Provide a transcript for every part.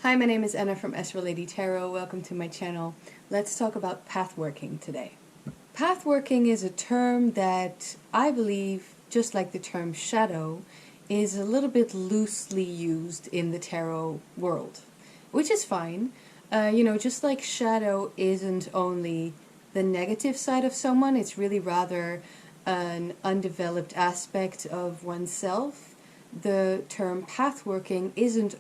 Hi, my name is Anna from astralladytarot. Welcome to my channel. Let's talk about pathworking today. Pathworking is a term that I believe, just like the term shadow, is a little bit loosely used in the tarot world, which is fine. Just like shadow isn't only the negative side of someone, it's really rather an undeveloped aspect of oneself. The term pathworking isn't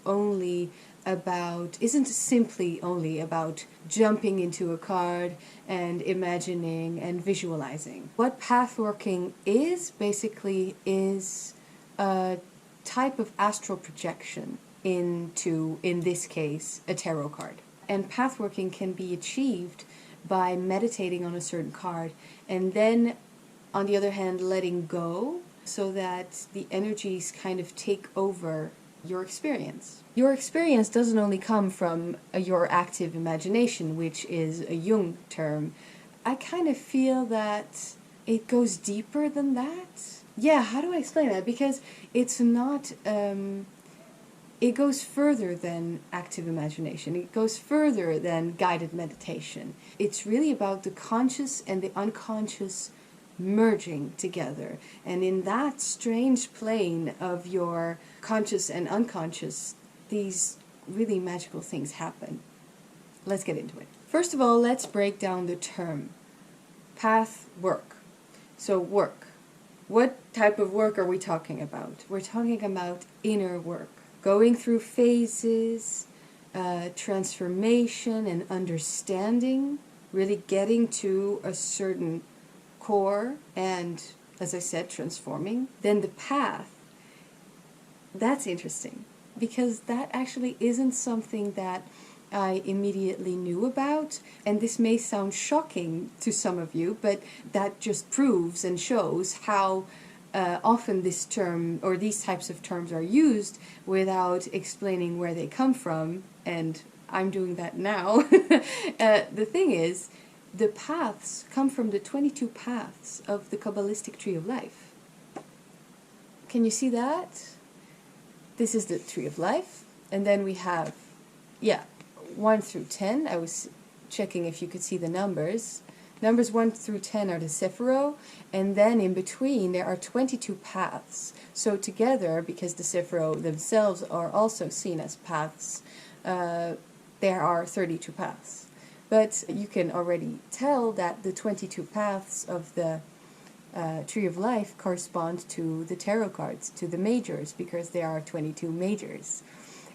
simply only about jumping into a card and imagining and visualizing. What pathworking is basically is a type of astral projection into, in this case, a tarot card. And pathworking can be achieved by meditating on a certain card and then, on the other hand, letting go so that the energies kind of take over your experience. Your experience doesn't only come from your active imagination, which is a Jung term. I kind of feel that it goes deeper than that. Yeah, how do I explain that? Because it's not, it goes further than active imagination. It goes further than guided meditation. It's really about the conscious and the unconscious merging together, and in that strange plane of your conscious and unconscious, these really magical things happen. Let's get into it. First of all, let's break down the term path work. So work. What type of work are we talking about? We're talking about inner work, going through phases, transformation and understanding, really getting to a certain core and, as I said, transforming. Then the path, that's interesting because that actually isn't something that I immediately knew about, and this may sound shocking to some of you, but that just proves and shows how often this term or these types of terms are used without explaining where they come from, and I'm doing that now. The thing is, the paths come from the 22 paths of the Kabbalistic Tree of Life. Can you see that? This is the Tree of Life. And then we have, 1 through 10. I was checking if you could see the numbers. Numbers 1 through 10 are the Sephiro. And then in between there are 22 paths. So together, because the Sephiro themselves are also seen as paths, there are 32 paths. But you can already tell that the 22 paths of the Tree of Life correspond to the tarot cards, to the majors, because there are 22 majors.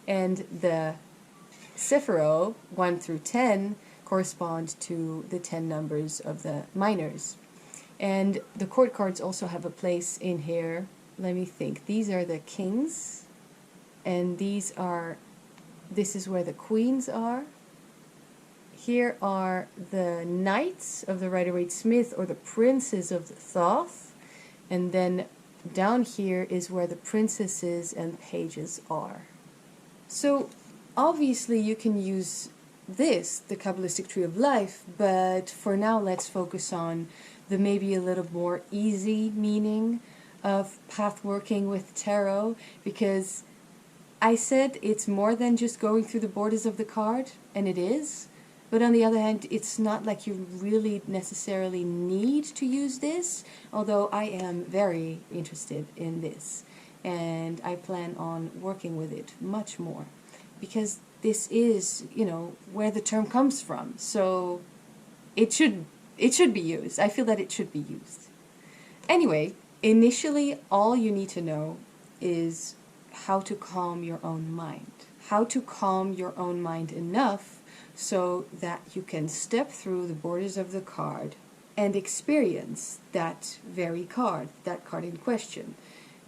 And the Sephiro, 1 through 10, correspond to the 10 numbers of the minors. And the court cards also have a place in here. Let me think. These are the kings, and this is where the queens are. Here are the knights of the Rider-Waite-Smith, or the princes of the Thoth, and then down here is where the princesses and pages are. So obviously you can use this, the Kabbalistic Tree of Life, but for now let's focus on the maybe a little more easy meaning of pathworking with tarot, because I said it's more than just going through the borders of the card, and it is. But on the other hand, it's not like you really necessarily need to use this, although I am very interested in this. And I plan on working with it much more, because this is, where the term comes from. So it should be used. I feel that it should be used. Anyway, initially all you need to know is how to calm your own mind. How to calm your own mind enough so that you can step through the borders of the card and experience that very card, that card in question.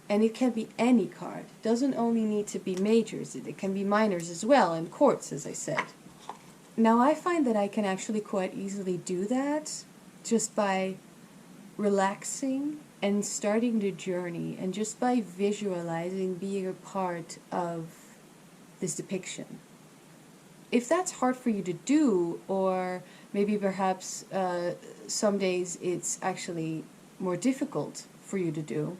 And it can be any card. It doesn't only need to be majors, it can be minors as well, and courts, as I said. Now I find that I can actually quite easily do that just by relaxing and starting the journey, and just by visualizing being a part of this depiction. If that's hard for you to do, or maybe perhaps some days it's actually more difficult for you to do,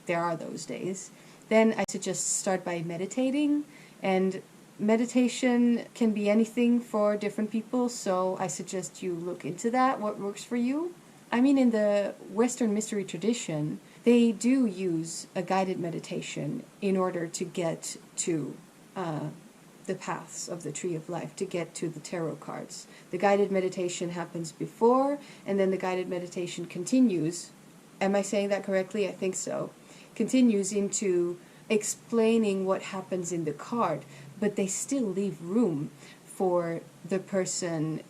there are those days, then I suggest start by meditating and meditation can be anything for different people, so I suggest you look into that, what works for you. I mean, in the Western mystery tradition, they do use a guided meditation in order to get to the paths of the Tree of Life, to get to the tarot cards. The guided meditation happens before, and then the guided meditation continues. Am I saying that correctly? I think so. Continues into explaining what happens in the card, but they still leave room for the person,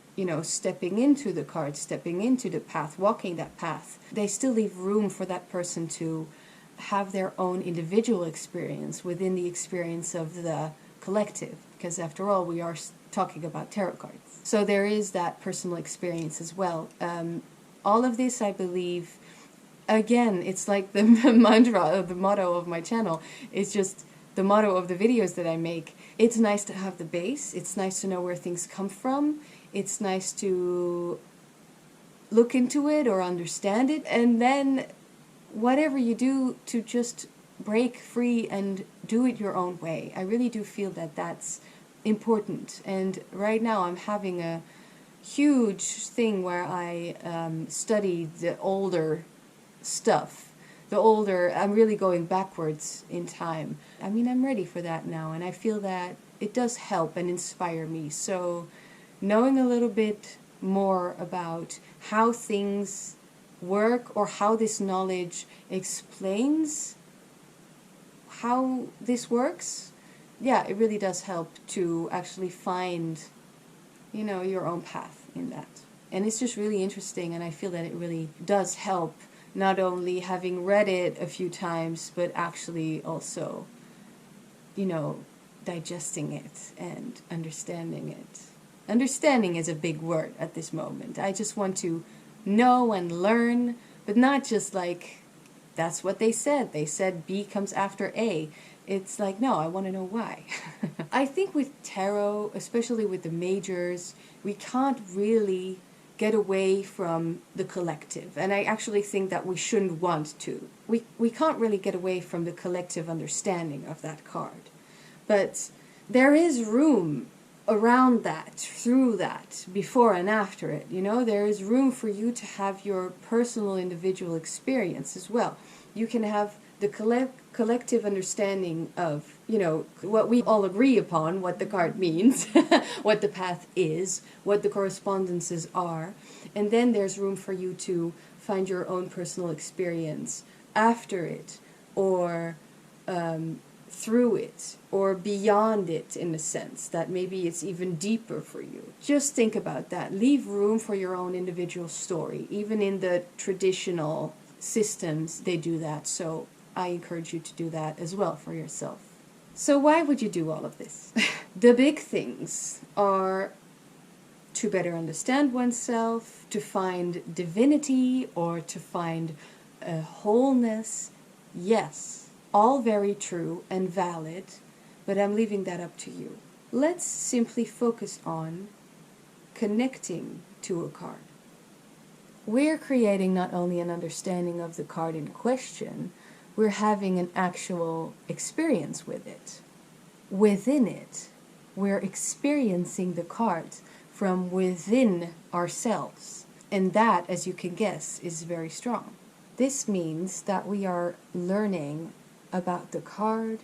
stepping into the card, stepping into the path, walking that path. They still leave room for that person to have their own individual experience within the experience of the collective, because after all, we are talking about tarot cards. So there is that personal experience as well. All of this, I believe, again, it's like the mantra, the motto of my channel. It's just the motto of the videos that I make. It's nice to have the base. It's nice to know where things come from. It's nice to look into it or understand it. And then whatever you do, to just break free and do it your own way. I really do feel that that's important. And right now I'm having a huge thing where I study the older stuff. I'm really going backwards in time. I mean, I'm ready for that now, and I feel that it does help and inspire me. So knowing a little bit more about how things work, or how this knowledge explains how this works, yeah, it really does help to actually find, your own path in that. And it's just really interesting, and I feel that it really does help, not only having read it a few times, but actually also, digesting it and understanding it. Understanding is a big word at this moment. I just want to know and learn, but not just like, that's what they said. They said B comes after A. It's like, no, I want to know why. I think with tarot, especially with the majors, we can't really get away from the collective. And I actually think that we shouldn't want to. We can't really get away from the collective understanding of that card. But there is room around that, through that, before and after it. There is room for you to have your personal individual experience as well. You can have the collective understanding of, what we all agree upon, what the card means, what the path is, what the correspondences are. And then there's room for you to find your own personal experience after it, or through it, or beyond it, in a sense that maybe it's even deeper for you. Just think about that. Leave room for your own individual story. Even in the traditional systems, they do that. So I encourage you to do that as well for yourself. So why would you do all of this? The big things are to better understand oneself, to find divinity, or to find a wholeness. Yes, all very true and valid, but I'm leaving that up to you. Let's simply focus on connecting to a card. We're creating not only an understanding of the card in question, we're having an actual experience with it. Within it, we're experiencing the cards from within ourselves. And that, as you can guess, is very strong. This means that we are learning about the card,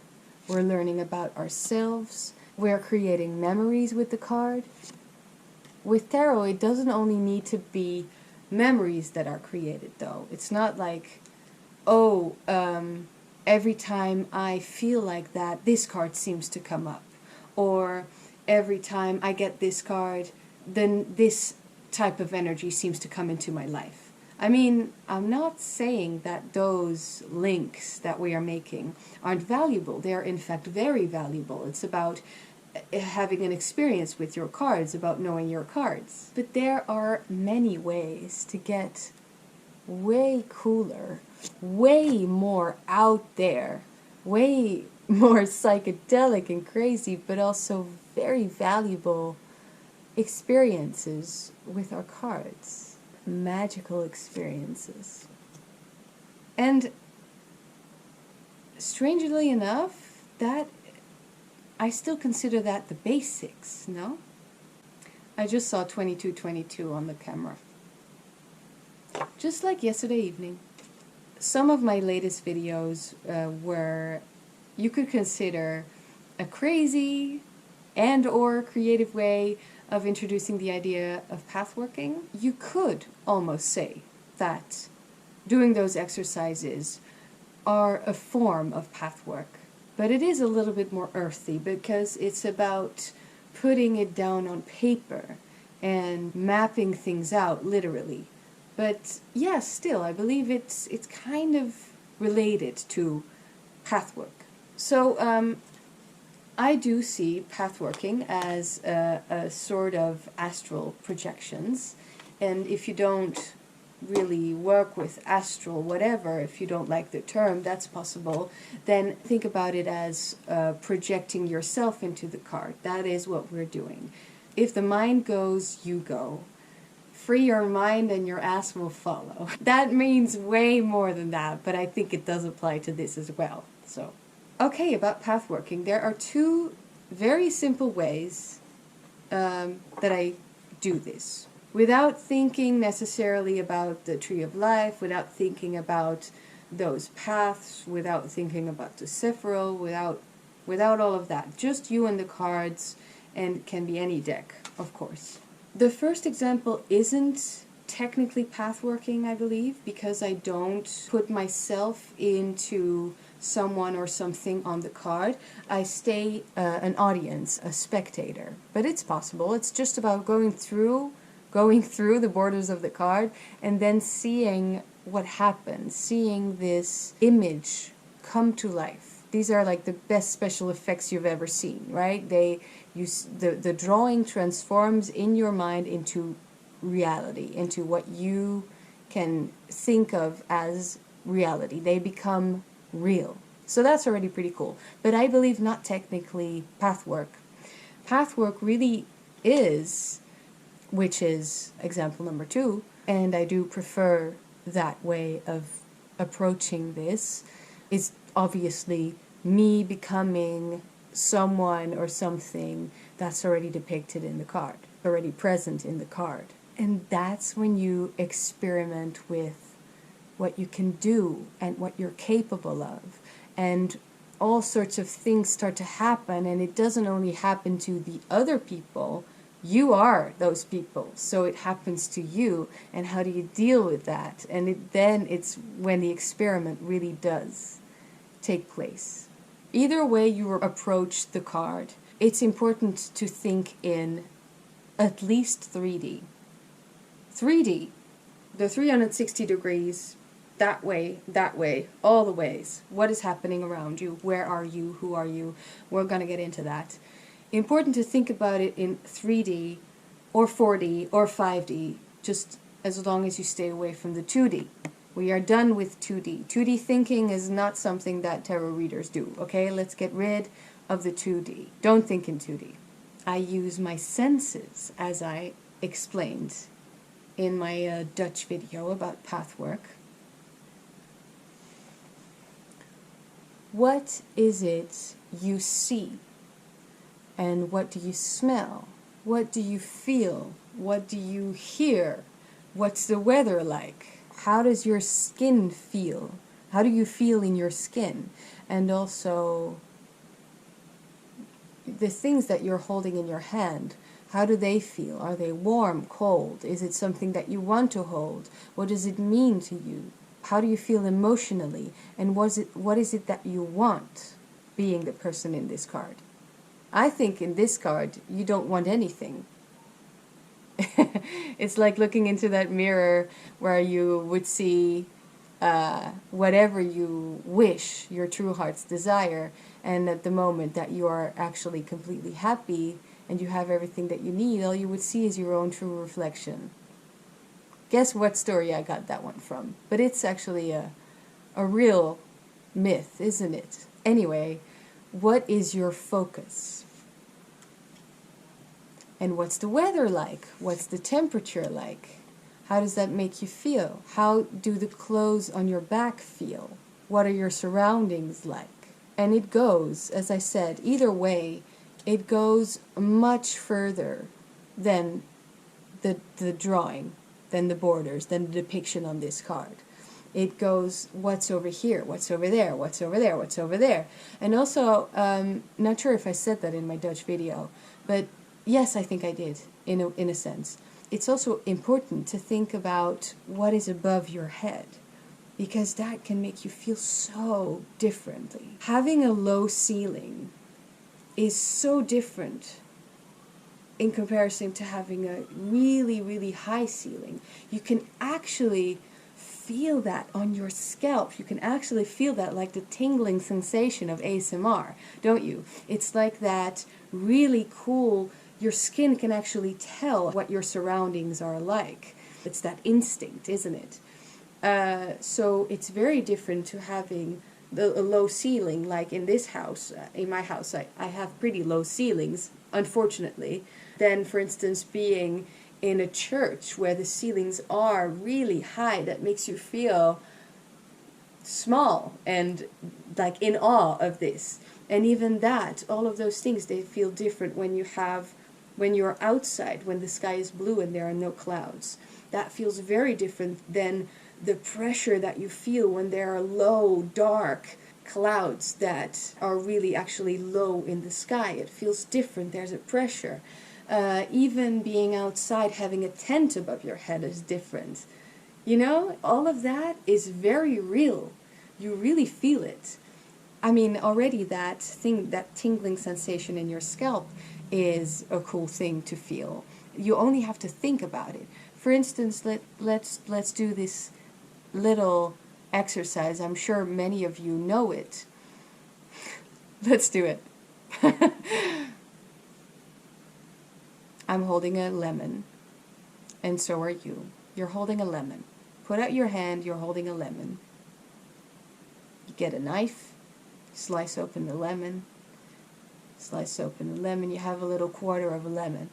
we're learning about ourselves, we're creating memories with the card. With tarot, it doesn't only need to be memories that are created, though. It's not like, every time I feel like that, this card seems to come up. Or every time I get this card, then this type of energy seems to come into my life. I mean, I'm not saying that those links that we are making aren't valuable. They are, in fact, very valuable. It's about having an experience with your cards, about knowing your cards. But there are many ways to get way cooler, way more out there, way more psychedelic and crazy, but also very valuable experiences with our cards. Magical experiences. And strangely enough, that I still consider that the basics, no? I just saw 2222 on the camera. Just like yesterday evening. Some of my latest videos were, you could consider, a crazy and or creative way of introducing the idea of pathworking. You could almost say that doing those exercises are a form of pathwork, but it is a little bit more earthy because it's about putting it down on paper and mapping things out literally. But yeah, still, I believe it's kind of related to pathwork. So I do see pathworking as a sort of astral projections, and if you don't really work with astral whatever, if you don't like the term, that's possible, then think about it as projecting yourself into the card. That is what we're doing. If the mind goes, you go. Free your mind and your ass will follow. That means way more than that, but I think it does apply to this as well. So, okay, about pathworking, there are two very simple ways that I do this. Without thinking necessarily about the tree of life, without thinking about those paths, without thinking about the sephiral, without all of that. Just you and the cards, and it can be any deck, of course. The first example isn't technically pathworking, I believe, because I don't put myself into someone or something on the card. I stay an audience, a spectator. But it's possible. It's just about going through the borders of the card and then seeing what happens, seeing this image come to life. These are like the best special effects you've ever seen, right? The drawing transforms in your mind into reality, into what you can think of as reality. They become real. So that's already pretty cool. But I believe not technically pathwork. Pathwork really is, which is example number 2, and I do prefer that way of approaching this, is obviously me becoming someone or something that's already depicted in the card, already present in the card. And that's when you experiment with what you can do and what you're capable of. And all sorts of things start to happen, and it doesn't only happen to the other people, you are those people, so it happens to you, and how do you deal with that? And then it's when the experiment really does take place. Either way you approach the card, it's important to think in at least 3D. 3D, the 360 degrees, that way, all the ways. What is happening around you? Where are you? Who are you? We're going to get into that. Important to think about it in 3D or 4D or 5D, just as long as you stay away from the 2D. We are done with 2D. 2D thinking is not something that tarot readers do, okay? Let's get rid of the 2D. Don't think in 2D. I use my senses, as I explained in my Dutch video about pathwork. What is it you see? And what do you smell? What do you feel? What do you hear? What's the weather like? How does your skin feel? How do you feel in your skin? And also, the things that you're holding in your hand, how do they feel? Are they warm, cold? Is it something that you want to hold? What does it mean to you? How do you feel emotionally? And what is it that you want, being the person in this card? I think in this card, you don't want anything. It's like looking into that mirror where you would see whatever you wish, your true heart's desire, and at the moment that you are actually completely happy and you have everything that you need, all you would see is your own true reflection. Guess what story I got that one from? But it's actually a real myth, isn't it? Anyway, what is your focus? And what's the weather like? What's the temperature like? How does that make you feel? How do the clothes on your back feel? What are your surroundings like? And it goes, as I said, either way, It goes much further than the drawing, than the borders, than the depiction on this card. It goes, what's over here, what's over there, what's over there, what's over there. And also, not sure if I said that in my Dutch video, but yes, I think I did, in a sense. It's also important to think about what is above your head, because that can make you feel so differently. Having a low ceiling is so different in comparison to having a really, really high ceiling. You can actually feel that on your scalp. You can actually feel that, like the tingling sensation of ASMR, don't you? It's like that really cool, your skin can actually tell what your surroundings are like. It's that instinct, isn't it? So it's very different to having a low ceiling, like in this house. In my house, I have pretty low ceilings, unfortunately, than, for instance, being in a church where the ceilings are really high. That makes you feel small and like in awe of this. And even that, all of those things, they feel different when you're outside, when the sky is blue and there are no clouds. That feels very different than the pressure that you feel when there are low, dark clouds that are really actually low in the sky. It feels different. There's a pressure. Even being outside, having a tent above your head is different. You know, all of that is very real. You really feel it. I mean, already that tingling sensation in your scalp is a cool thing to feel. You only have to think about it. For instance, let's do this little exercise. I'm sure many of you know it. Let's do it. I'm holding a lemon, and so are you. You're holding a lemon. Put out your hand, you're holding a lemon. You get a knife, slice open the lemon, slice open the lemon, you have a little quarter of a lemon.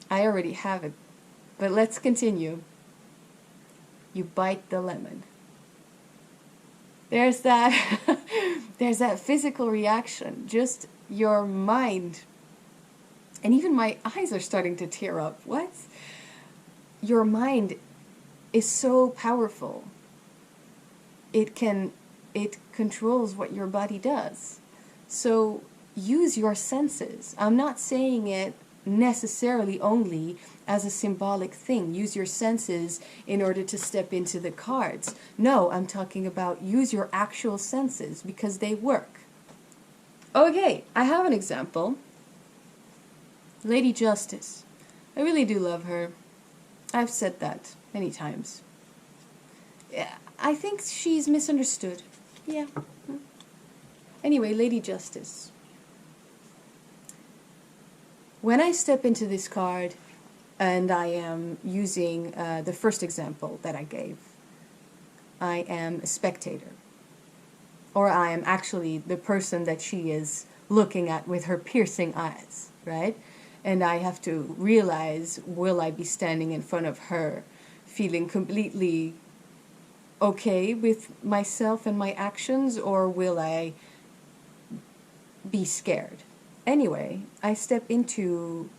I already have it, but let's continue. You bite the lemon. There's that, there's that physical reaction, just your mind. And even my eyes are starting to tear up. What? Your mind is so powerful. It controls what your body does. So use your senses. I'm not saying it necessarily only as a symbolic thing. Use your senses in order to step into the cards. No, I'm talking about use your actual senses because they work. Okay, I have an example. Lady Justice. I really do love her. I've said that many times. Yeah, I think she's misunderstood. Yeah. Anyway, Lady Justice. When I step into this card, and I am using the first example that I gave, I am a spectator. Or I am actually the person that she is looking at with her piercing eyes, right? And I have to realize, will I be standing in front of her feeling completely okay with myself and my actions, or will I be scared? Anyway, I step into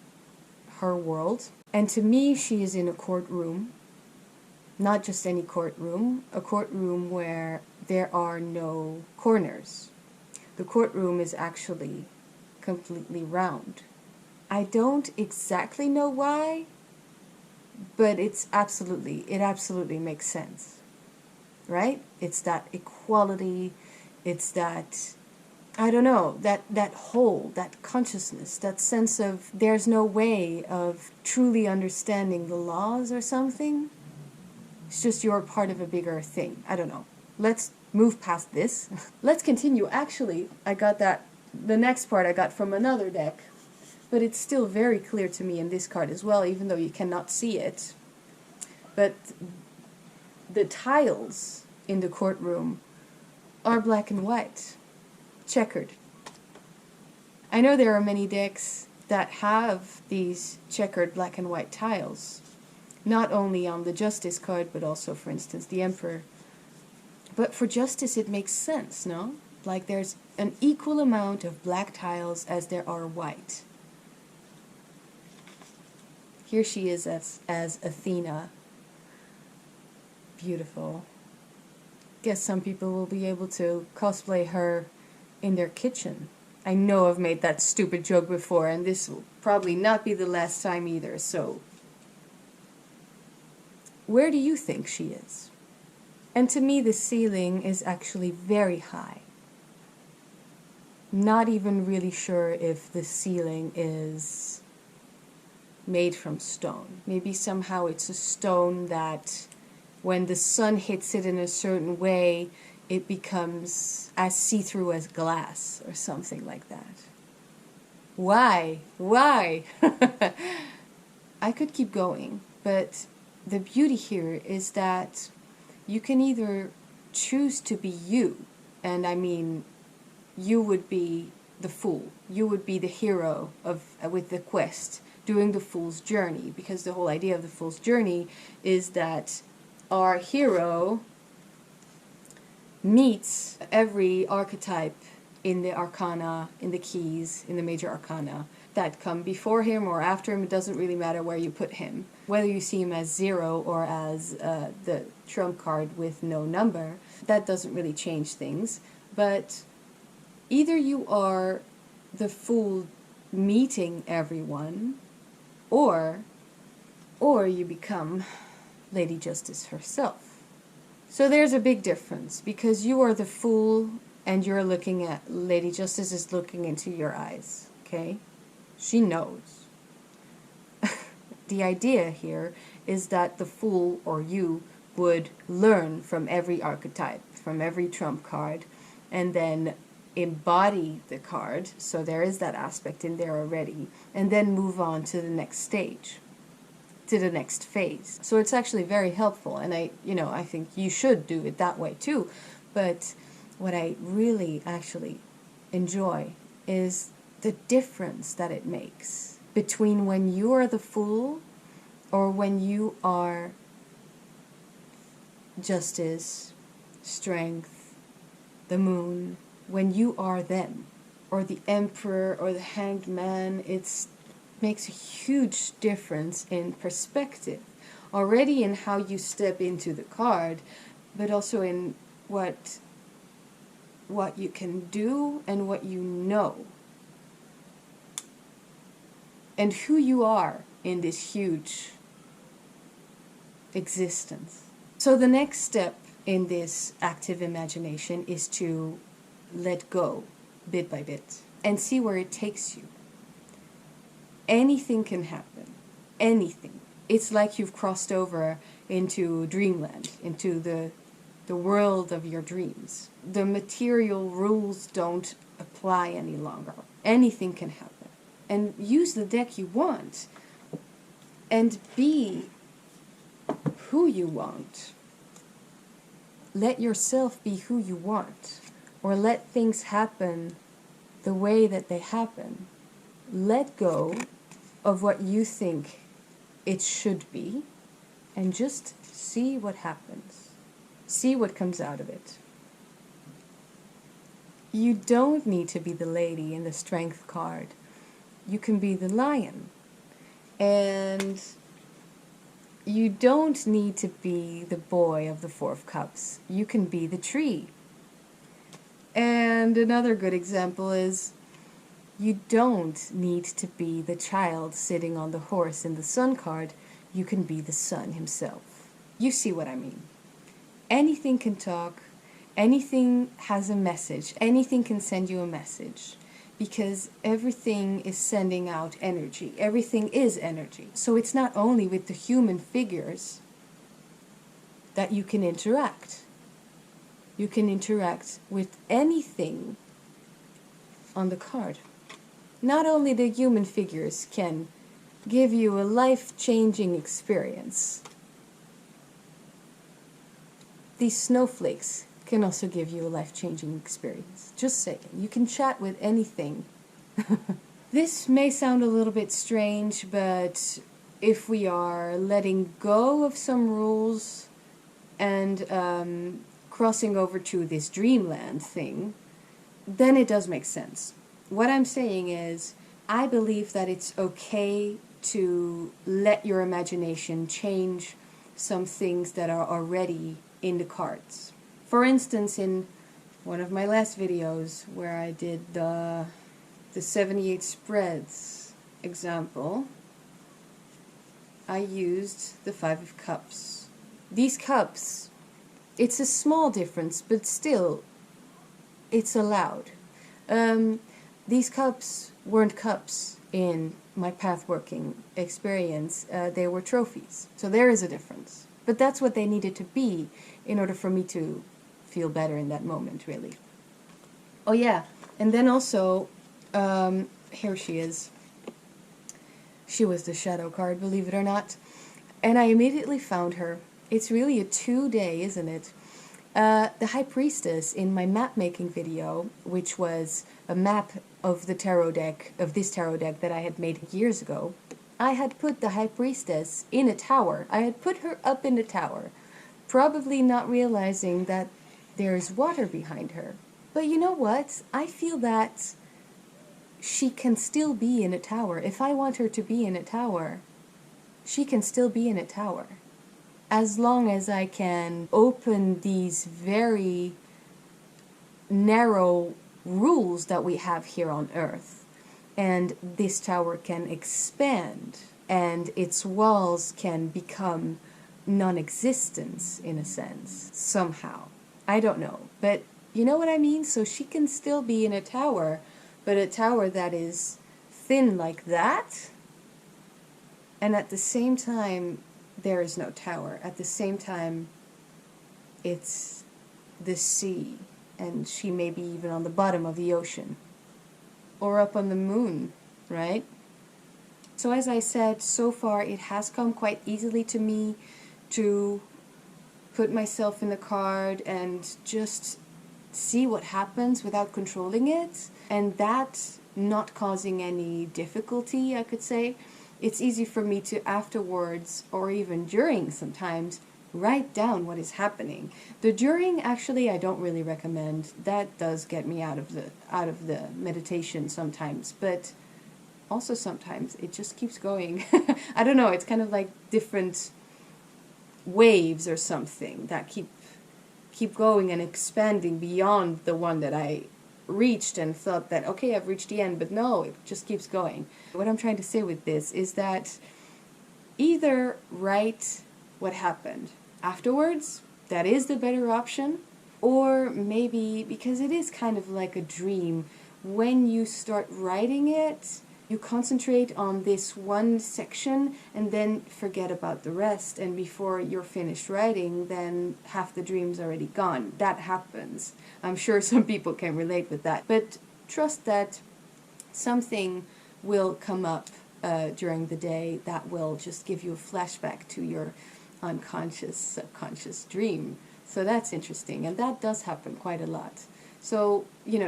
her world, and to me she is in a courtroom. Not just any courtroom, a courtroom where there are no corners. The courtroom is actually completely round. I don't exactly know why, but it absolutely makes sense, right? It's that equality, it's that, I don't know, that whole, that consciousness, that sense of there's no way of truly understanding the laws or something. It's just you're part of a bigger thing. I don't know. Let's move past this. Let's continue. Actually, I got that, the next part I got from another deck. But it's still very clear to me in this card as well, even though you cannot see it. But the tiles in the courtroom are black and white, checkered. I know there are many decks that have these checkered black and white tiles, not only on the Justice card, but also, for instance, the Emperor. But for Justice, it makes sense, no? Like there's an equal amount of black tiles as there are white. Here she is as Athena. Beautiful. Guess some people will be able to cosplay her in their kitchen. I know I've made that stupid joke before, and this will probably not be the last time either, so where do you think she is? And to me, the ceiling is actually very high. Not even really sure if the ceiling is made from stone. Maybe somehow it's a stone that when the sun hits it in a certain way, it becomes as see-through as glass or something like that. Why? Why? I could keep going, but the beauty here is that you can either choose to be you, and I mean, you would be the fool. You would be the hero with the quest, doing the fool's journey, because the whole idea of the fool's journey is that our hero meets every archetype in the arcana, in the keys, in the major arcana that come before him or after him. It doesn't really matter where you put him. Whether you see him as 0 or as the trump card with no number, that doesn't really change things. But either you are the fool meeting everyone, or you become Lady Justice herself. So there's a big difference, because you are the fool and you're looking at, Lady Justice is looking into your eyes, okay? She knows. The idea here is that the fool, or you, would learn from every archetype, from every trump card, and then embody the card, so there is that aspect in there already, and then move on to the next stage, to the next phase. So it's actually very helpful, and I think you should do it that way too. But what I really actually enjoy is the difference that it makes between when you are the fool or when you are justice, strength, the moon. When you are them, or the emperor, or the hanged man, it makes a huge difference in perspective. Already in how you step into the card, but also in what you can do and what you know. And who you are in this huge existence. So the next step in this active imagination is to let go bit by bit and see where it takes you. Anything can happen. Anything. It's like you've crossed over into dreamland, into the world of your dreams. The material rules don't apply any longer. Anything can happen. And use the deck you want. And be who you want. Let yourself be who you want. Or let things happen the way that they happen. Let go of what you think it should be, and just see what happens. See what comes out of it. You don't need to be the lady in the strength card. You can be the lion. And you don't need to be the boy of the 4 of Cups. You can be the tree. And another good example is, you don't need to be the child sitting on the horse in the sun card. You can be the sun himself. You see what I mean. Anything can talk. Anything has a message. Anything can send you a message. Because everything is sending out energy. Everything is energy. So it's not only with the human figures that you can interact. You can interact with anything on the card. Not only the human figures can give you a life-changing experience. These snowflakes can also give you a life-changing experience. Just saying, you can chat with anything. This may sound a little bit strange, but if we are letting go of some rules and crossing over to this dreamland thing, then it does make sense. What I'm saying is, I believe that it's okay to let your imagination change some things that are already in the cards. For instance, in one of my last videos where I did the 78 spreads example, I used the 5 of Cups. These cups, it's a small difference, but still, it's allowed. These cups weren't cups in my pathworking experience. They were trophies. So there is a difference. But that's what they needed to be in order for me to feel better in that moment, really. Oh yeah, and then also, here she is. She was the shadow card, believe it or not. And I immediately found her. It's really a 2-day, isn't it? The High Priestess in my map making video, which was a map of the tarot deck, of this tarot deck that I had made years ago, I had put the High Priestess in a tower. I had put her up in a tower, probably not realizing that there's water behind her. But you know what? I feel that she can still be in a tower. If I want her to be in a tower, she can still be in a tower. As long as I can open these very narrow rules that we have here on Earth, and this tower can expand, and its walls can become non-existent in a sense, somehow. I don't know, but you know what I mean? So she can still be in a tower, but a tower that is thin like that, and at the same time, there is no tower. At the same time, it's the sea, and she may be even on the bottom of the ocean, or up on the moon, right? So as I said, so far it has come quite easily to me to put myself in the card and just see what happens without controlling it, and that not causing any difficulty, I could say. It's easy for me to afterwards, or even during sometimes, write down what is happening. The during, actually, I don't really recommend. That does get me out of the meditation sometimes, but also sometimes it just keeps going. I don't know, it's kind of like different waves or something that keep going and expanding beyond the one that I reached and thought that, okay, I've reached the end, but no, it just keeps going. What I'm trying to say with this is that either write what happened afterwards, that is the better option, or maybe, because it is kind of like a dream, when you start writing it, you concentrate on this one section and then forget about the rest, and before you're finished writing, then half the dream's already gone. That happens. I'm sure some people can relate with that. But trust that something will come up during the day that will just give you a flashback to your unconscious, subconscious dream. So that's interesting, and that does happen quite a lot. So,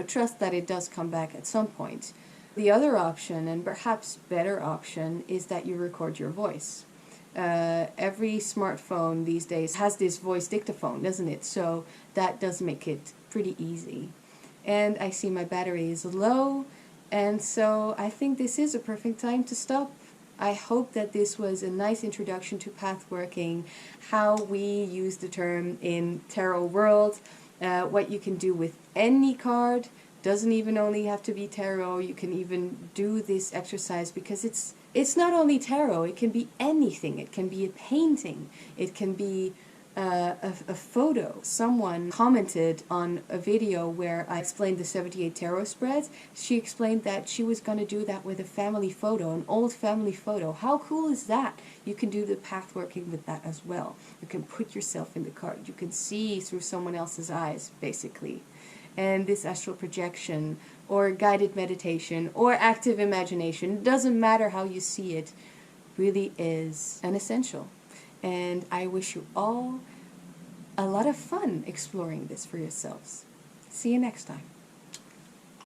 trust that it does come back at some point. The other option, and perhaps better option, is that you record your voice. Every smartphone these days has this voice dictaphone, doesn't it? So that does make it pretty easy. And I see my battery is low, and so I think this is a perfect time to stop. I hope that this was a nice introduction to pathworking, how we use the term in tarot world, what you can do with any card. Doesn't even only have to be tarot. You can even do this exercise because it's not only tarot. It can be anything. It can be a painting. It can be a photo. Someone commented on a video where I explained the 78 tarot spreads. She explained that she was going to do that with a family photo, an old family photo. How cool is that? You can do the pathworking with that as well. You can put yourself in the card. You can see through someone else's eyes, basically. And this astral projection, or guided meditation, or active imagination, doesn't matter how you see it, really is an essential. And I wish you all a lot of fun exploring this for yourselves. See you next time.